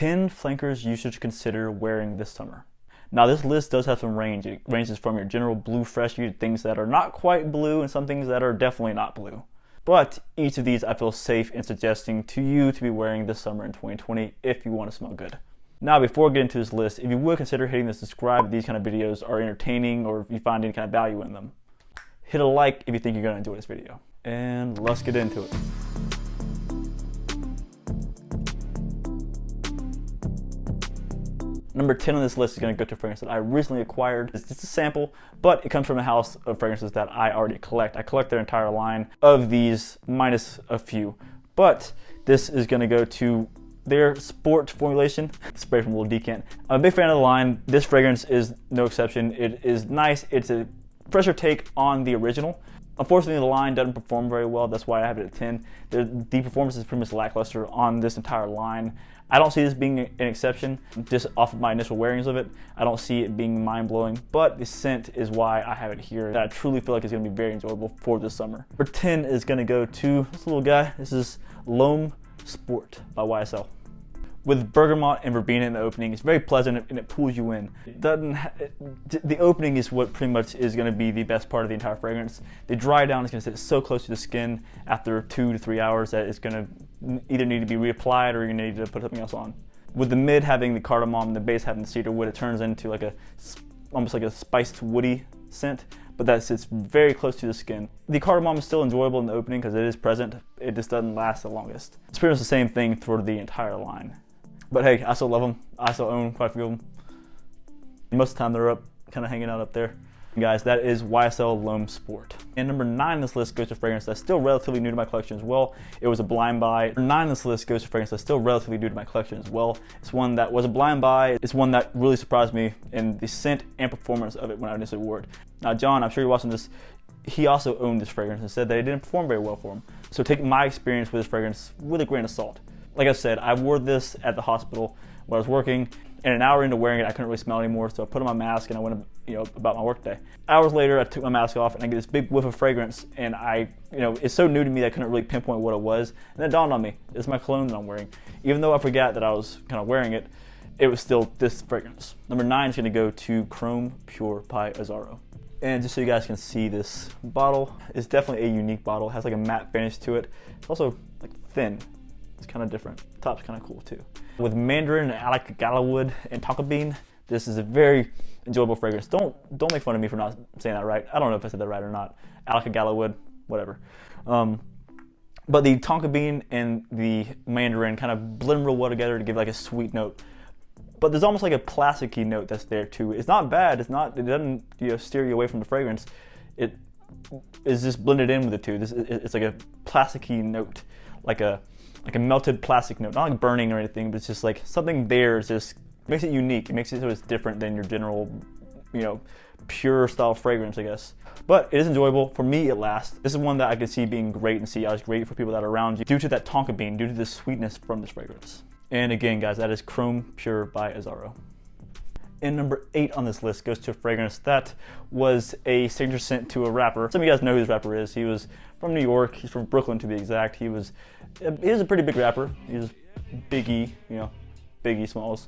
10 flankers you should consider wearing this summer. Now this list does have some range. It ranges from your general blue fresh to things that are not quite blue and some things that are definitely not blue. But each of these I feel safe in suggesting to you to be wearing this summer in 2020 if you want to smell good. Now before getting to this list, if you would consider hitting the subscribe if these kind of videos are entertaining or if you find any kind of value in them. Hit a like if you think you're going to enjoy this video. And let's get into it. Number 10 on this list is going to go to a fragrance that I recently acquired. It's just a sample, but it comes from a house of fragrances that I already collect. I collect their entire line of these, minus a few. But this is going to go to their sport formulation, spray from a little decant. I'm a big fan of the line. This fragrance is no exception. It is nice. It's a fresher take on the original. Unfortunately, the line doesn't perform very well. That's why I have it at 10. The performance is pretty much lackluster on this entire line. I don't see this being an exception, just off of my initial wearings of it. I don't see it being mind-blowing, but the scent is why I have it here. I truly feel like it's gonna be very enjoyable for this summer. Number 10 is gonna go to this little guy. This is L'Homme Sport by YSL. With bergamot and verbena in the opening, it's very pleasant and it pulls you in. The opening is what pretty much is going to be the best part of the entire fragrance. The dry down is going to sit so close to the skin after 2 to 3 hours that it's going to either need to be reapplied or you're going to need to put something else on. With the mid having the cardamom and the base having the cedar wood, it turns into like almost like a spiced woody scent, but that sits very close to the skin. The cardamom is still enjoyable in the opening because it is present. It just doesn't last the longest. It's pretty much the same thing for the entire line. But hey, I still love them. I still own quite a few of them. Most of the time they're up, kind of hanging out up there. And guys, that is YSL L'Homme Sport. And number 9 on this list goes to a fragrance that's still relatively new to my collection as well. It was a blind buy. Number 9 on this list goes to a fragrance that's still relatively new to my collection as well. It's one that was a blind buy. It's one that really surprised me in the scent and performance of it when I initially wore it. Now John, I'm sure you're watching this, he also owned this fragrance and said that it didn't perform very well for him. So take my experience with this fragrance with a grain of salt. Like I said, I wore this at the hospital when I was working, and an hour into wearing it, I couldn't really smell anymore, so I put on my mask and I went, about my work day. Hours later, I took my mask off and I get this big whiff of fragrance, and it's so new to me that I couldn't really pinpoint what it was. And then it dawned on me, it's my cologne that I'm wearing. Even though I forgot that I was kind of wearing it, it was still this fragrance. Number 9 is going to go to Chrome Pure by Azzaro. And just so you guys can see this bottle, it's definitely a unique bottle. It has like a matte finish to it. It's also like thin. It's kind of different. The top's kind of cool too. With mandarin and alaka wood and tonka bean, this is a very enjoyable fragrance. Don't make fun of me for not saying that right. I don't know if I said that right or not. Alaka wood, whatever. But the tonka bean and the mandarin kind of blend real well together to give like a sweet note. But there's almost like a plasticky note that's there too. It's not bad. It doesn't steer you away from the fragrance. It is just blended in with the two. It's like a plasticky note, like a melted plastic note, not like burning or anything, but it's just like something there is just makes it unique. It makes it so it's different than your general, pure style fragrance, I guess. But it is enjoyable. For me, it lasts. This is one that I could see being great and see as great for people that are around you due to that tonka bean, due to the sweetness from this fragrance. And again, guys, that is Chrome Pure by Azzaro. And number 8 on this list goes to a fragrance that was a signature scent to a rapper. Some of you guys know who this rapper is. He was from New York. He's from Brooklyn to be exact. He was a pretty big rapper. He was Biggie, Biggie Smalls.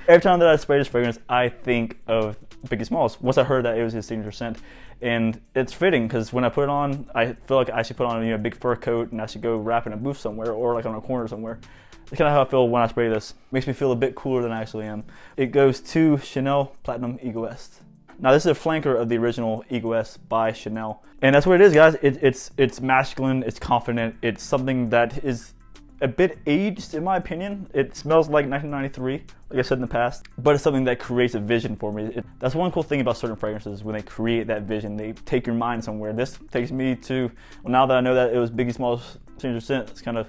Every time that I spray this fragrance, I think of Biggie Smalls. Once I heard that it was his signature scent. And it's fitting because when I put it on, I feel like I should put on a big fur coat and I should go rap in a booth somewhere or like on a corner somewhere. That's kind of how I feel when I spray this. Makes me feel a bit cooler than I actually am. It goes to Chanel Platinum Eagle Est. Now this is a flanker of the original Eagle Est by Chanel. And that's what it is, guys. It's masculine, it's confident, it's something that is a bit aged in my opinion. It smells like 1993, like I said in the past, but it's something that creates a vision for me. That's one cool thing about certain fragrances, when they create that vision, they take your mind somewhere. This takes me to, well, now that I know that it was Biggie Smalls' signature scent, it's kind of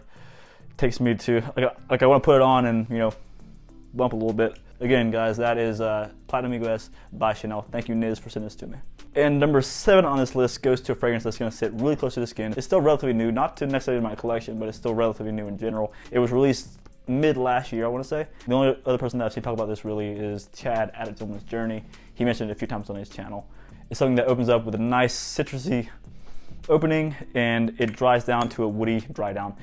takes me to, like I want to put it on and, bump a little bit. Again, guys, that is Platinum Eagle Est by Chanel. Thank you, Niz, for sending this to me. And number 7 on this list goes to a fragrance that's going to sit really close to the skin. It's still relatively new, not to necessarily my collection, but it's still relatively new in general. It was released mid last year, I want to say. The only other person that I've seen talk about this really is Chad at Its Own Journey. He mentioned it a few times on his channel. It's something that opens up with a nice citrusy opening and it dries down to a woody dry down.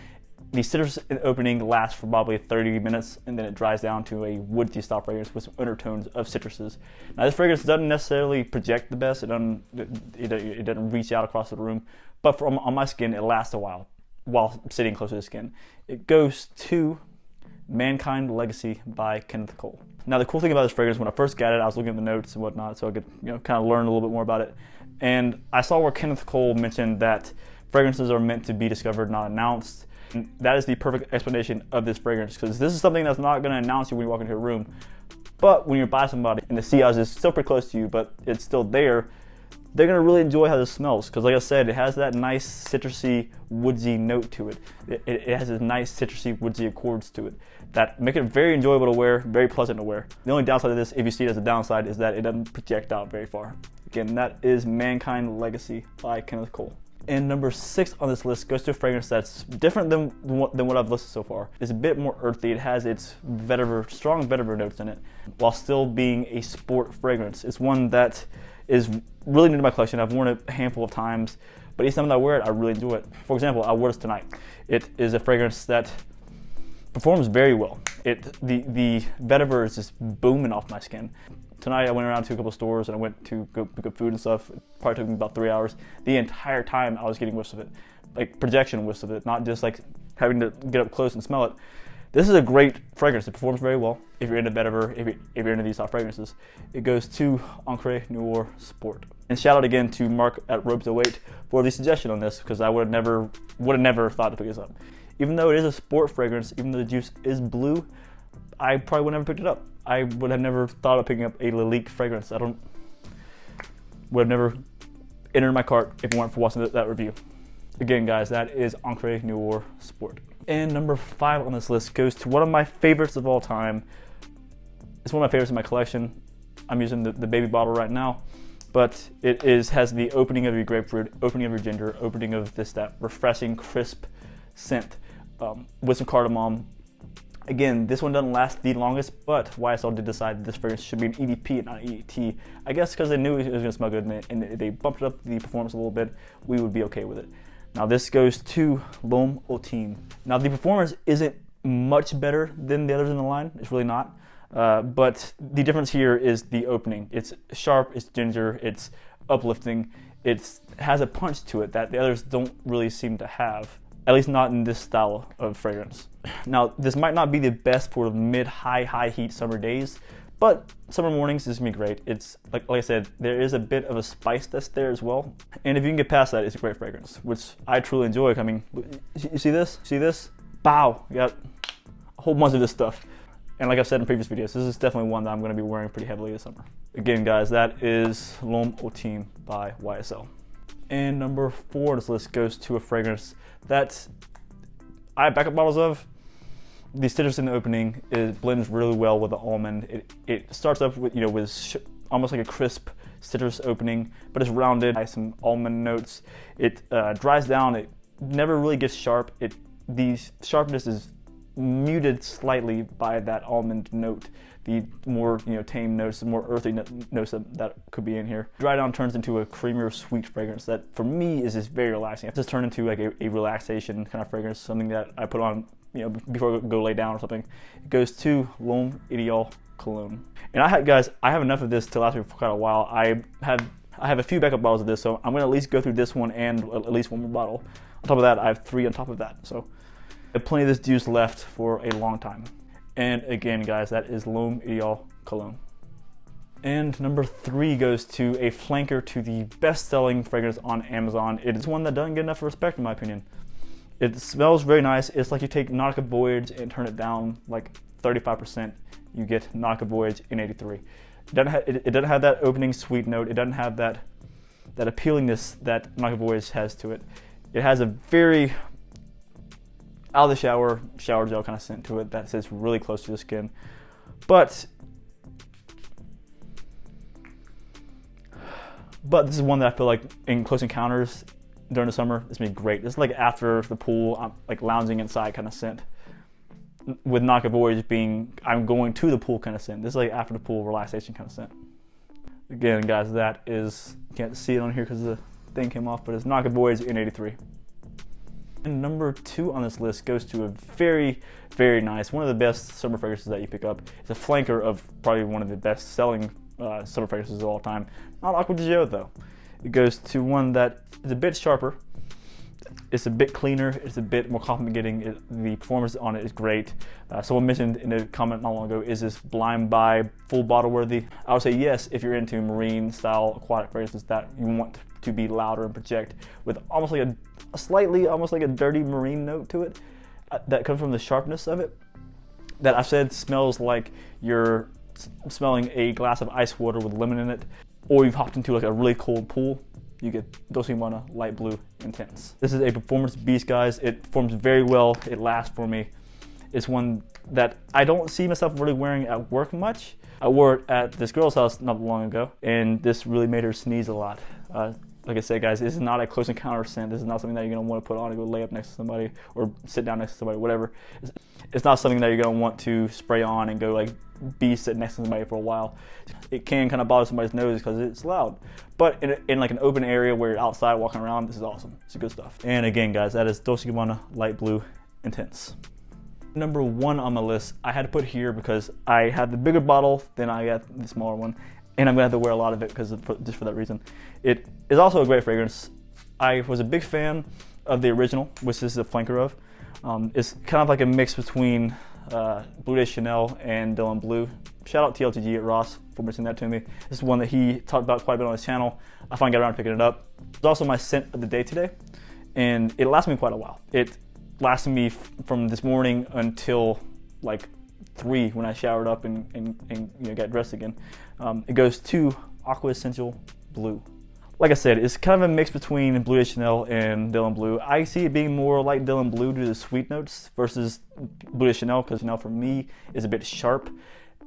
The citrus opening lasts for probably 30 minutes, and then it dries down to a woodsy style fragrance with some undertones of citruses. Now, this fragrance doesn't necessarily project the best. It doesn't reach out across the room, but on my skin, it lasts a while sitting close to the skin. It goes to Mankind Legacy by Kenneth Cole. Now, the cool thing about this fragrance, when I first got it, I was looking at the notes and whatnot, so I could kind of learn a little bit more about it. And I saw where Kenneth Cole mentioned that fragrances are meant to be discovered, not announced. And that is the perfect explanation of this fragrance, because this is something that's not going to announce you when you walk into a room. But when you're by somebody and the sea is still pretty close to you, but it's still there, they're going to really enjoy how this smells. Because like I said, it has that nice citrusy, woodsy note to it. It has this nice citrusy, woodsy accords to it that make it very enjoyable to wear, very pleasant to wear. The only downside of this, if you see it as a downside, is that it doesn't project out very far. Again, that is Mankind Legacy by Kenneth Cole. And number 6 on this list goes to a fragrance that's different than what I've listed so far. It's a bit more earthy. It has its strong vetiver notes in it, while still being a sport fragrance. It's one that is really new to my collection. I've worn it a handful of times, but each time I wear it, I really enjoy it. For example, I wore this tonight. It is a fragrance that performs very well. The vetiver is just booming off my skin. Tonight I went around to a couple stores and I went to go pick up food and stuff. It probably took me about 3 hours. The entire time I was getting whiffs of it, like projection whiffs of it, not just like having to get up close and smell it. This is a great fragrance. It performs very well if you're into vetiver, if you're into these hot fragrances. It goes to Aqua E Blue Sport. And shout out again to Mark at Robes08 for the suggestion on this, because I would have never thought to pick this up. Even though it is a sport fragrance, even though the juice is blue, I probably would have never picked it up. I would have never thought of picking up a Lalique fragrance. Would have never entered my cart if it weren't for watching that review. Again, guys, that is Aqua E Blue Sport. And number 5 on this list goes to one of my favorites of all time. It's one of my favorites in my collection. I'm using the baby bottle right now, but it has the opening of your grapefruit, opening of your ginger, opening of that refreshing, crisp scent with some cardamom. Again, this one doesn't last the longest, but YSL did decide that this fragrance should be an EDP and not an EDT. I guess because they knew it was going to smell good and they bumped up the performance a little bit, we would be okay with it. Now this goes to Poutine. Now the performance isn't much better than the others in the line. It's really not. But the difference here is the opening. It's sharp, it's ginger, it's uplifting. It has a punch to it that the others don't really seem to have. At least not in this style of fragrance. Now, this might not be the best for high heat summer days, but summer mornings is gonna be great. It's like I said, there is a bit of a spice that's there as well. And if you can get past that, it's a great fragrance, which I truly enjoy. I mean, you see this? See this? Bow, you got a whole bunch of this stuff. And like I've said in previous videos, this is definitely one that I'm gonna be wearing pretty heavily this summer. Again, guys, that is Poutine by YSL. And number 4 on this list goes to a fragrance that I have backup bottles of. The citrus in the opening, it blends really well with the almond. It starts up with almost like a crisp citrus opening, but it's rounded by some almond notes. It dries down. It never really gets sharp. The sharpness is muted slightly by that almond note. The more tame notes, the more earthy notes that could be in here. Dry down turns into a creamier, sweet fragrance that for me is just very relaxing. It just turned into like a relaxation kind of fragrance, something that I put on before I go lay down or something. It goes to L'Homme Ideal Cologne. And I have enough of this to last me for quite a while. I have a few backup bottles of this, so I'm gonna at least go through this one and at least one more bottle. On top of that, I have 3 on top of that. So I have plenty of this juice left for a long time. And again, guys, that is L'Homme Ideal Cologne. And number 3 goes to a flanker to the best-selling fragrance on Amazon. It is one that doesn't get enough respect, in my opinion. It smells very nice. It's like you take Nautica Voyage and turn it down like 35%. You get Nautica Voyage in 83. It doesn't have that opening sweet note. It doesn't have that appealingness that Nautica Voyage has to it. It has a very out of the shower gel kind of scent to it that sits really close to the skin. But this is one that I feel like in close encounters during the summer, it's gonna be great. This is like after the pool, I'm like lounging inside kind of scent. With Nautica Voyage being I'm going to the pool kind of scent. This is like after the pool relaxation kind of scent. Again, guys, that is, you can't see it on here because the thing came off, but it's Nautica Voyage in 83. And number 2 on this list goes to a very, very nice, one of the best summer fragrances that you pick up. It's a flanker of probably one of the best selling summer fragrances of all time. Not Aqua E Blue though. It goes to one that is a bit sharper. It's a bit cleaner. It's a bit more compliment getting. The performance on it is great. Someone mentioned in a comment not long ago, is this blind buy full bottle worthy? I would say yes if you're into marine style aquatic fragrances that you want to be louder and project with almost like a slightly, almost like a dirty marine note to it that comes from the sharpness of it. That I said smells like you're smelling a glass of ice water with lemon in it, or you've hopped into like a really cold pool. You get Dolce & Gabbana Light Blue Intense. This is a performance beast, guys. It performs very well. It lasts for me. It's one that I don't see myself really wearing at work much. I wore it at this girl's house not long ago, and this really made her sneeze a lot. Like I said, guys, this is not a close encounter scent. This is not something that you're gonna want to put on and go lay up next to somebody or sit down next to somebody, whatever. It's not something that you're gonna want to spray on and go like be sitting next to somebody for a while. It can kind of bother somebody's nose because it's loud. But in like an open area where you're outside walking around, this is awesome. It's good stuff. And again, guys, that is Dolce & Gabbana Light Blue Intense. Number 1 on my list, I had to put here because I had the bigger bottle, then I got the smaller one, and I'm gonna have to wear a lot of it just for that reason. It is also a great fragrance. I was a big fan of the original, which this is a flanker of. It's kind of like a mix between Bleu de Chanel and Dylan Blue. Shout out TLTG at Ross for mentioning that to me. This is one that he talked about quite a bit on his channel. I finally got around to picking it up. It's also my scent of the day today, and it lasted me quite a while. It lasted me from this morning until like 3 when I showered up and got dressed again. It goes to Aqua Essential Blue. Like I said, it's kind of a mix between Bleu de Chanel and Dylan Blue. I see it being more like Dylan Blue due to the sweet notes versus Bleu de Chanel, because Chanel for me is a bit sharp.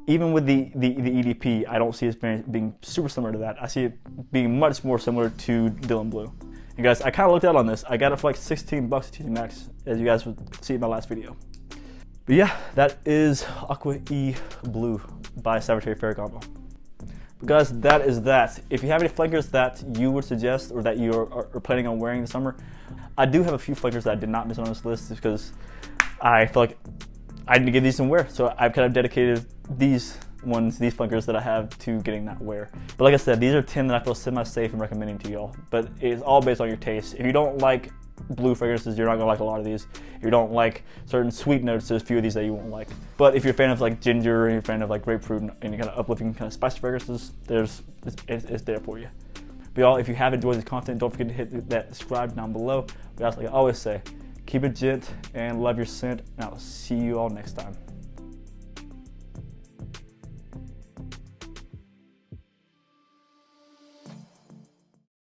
Even with the EDP, I don't see it being super similar to that. I see it being much more similar to Dylan Blue. And guys, I kind of looked out on this. I got it for like $16 at TJ Maxx, as you guys would see in my last video. But yeah, that is Aqua E Blue by Salvatore Ferragamo. But guys, that is that. If you have any flankers that you would suggest or that you are planning on wearing this summer, I do have a few flankers that I did not miss on this list because I feel like I need to give these some wear. So I've kind of dedicated these flankers that I have to getting that wear. But like I said, these are 10 that I feel semi-safe and recommending to y'all. But it's all based on your taste. If you don't like blue fragrances, you're not gonna like a lot of these. If you don't like certain sweet notes, there's a few of these that you won't like. But if you're a fan of like ginger, and you're a fan of like grapefruit and any kind of uplifting kind of spicy fragrances, it's there for you. But y'all, if you have enjoyed this content, don't forget to hit that subscribe down below. But guys, like I always say, keep it gent and love your scent, and I'll see you all next time.